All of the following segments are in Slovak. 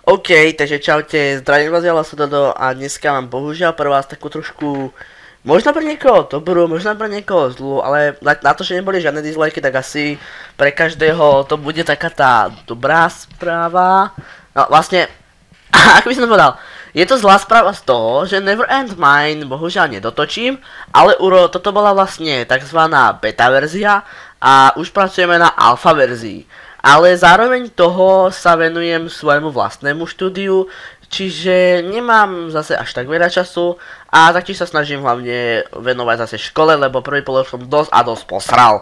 OK, takže čaute, zdravím vás, ja Lasododo a dneska mám bohužiaľ pre vás takú trošku, možno pre niekoho dobrú, možno pre niekoho zlú, ale na to, že neboli žiadne dislajky, tak asi pre každého to bude taká tá dobrá správa. No vlastne, ako by som to povedal, je to zlá správa z toho, že Neverend Mine bohužiaľ nedotočím, ale toto bola vlastne takzvaná beta verzia a už pracujeme na alfa verzii. Ale zároveň toho sa venujem svojmu vlastnému štúdiu, čiže nemám zase až tak veľa času a taktiež sa snažím hlavne venovať zase škole, lebo prvý pol som dosť a dosť posral.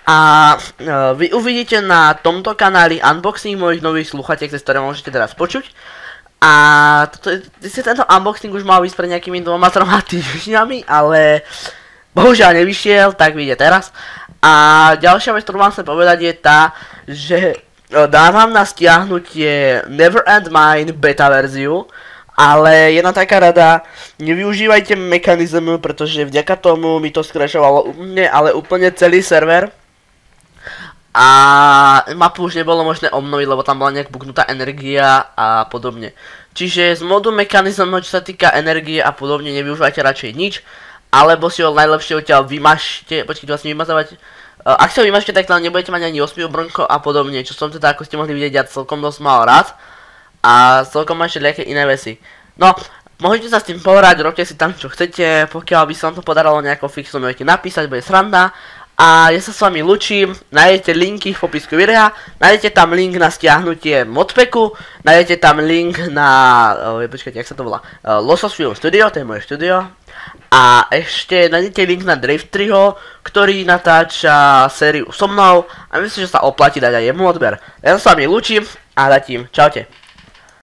A vy uvidíte na tomto kanáli unboxing mojich nových sluchatiek, cez ktoré môžete teraz počuť. A tento unboxing už mal ísť pred nejakými 2-3 týždňami, ale bohužiaľ nevyšiel, tak vyjde teraz. A ďalšia vec, ktorú vám chcem povedať, je tá, že dávam na stiahnutie Neverend Mine beta verziu, ale jedna taká rada, nevyužívajte mechanizm, pretože vďaka tomu mi to skrashovalo úplne, ale úplne celý server. A mapu už nebolo možné obnoviť, lebo tam bola nejak buknutá energia a podobne. Čiže z modu mechanizm, čo sa týka energie a podobne, nevyužívajte radšej nič. Alebo si ho najlepšie odtiaľ vymažte, počkajte, vlastne vymazávať. Ak si ho vymažte, tak tam nebudete mať ani 8 obrnko a podobne, čo som teda, ako ste mohli vidieť, ja celkom dosť mal rád. A celkom ešte nejaké iné veci. No, môžete sa s tým pohrať, robte si tam čo chcete, pokiaľ by sa vám to podarilo nejako fixnú, môžete napísať, bude sranda. A ja sa s vami ľučím, nájdete linky v popisku videa, nájdete tam link na stiahnutie modpacku, nájdete tam link na, počkajte, jak sa to volá, Losos Film Studio, to je moje štúdio. A ešte nájdete link na Drift3ho, ktorý natáča sériu so mnou a myslím, že sa oplatí dať aj jemu odber. Ja sa s vami ľučím a zatím, čaute.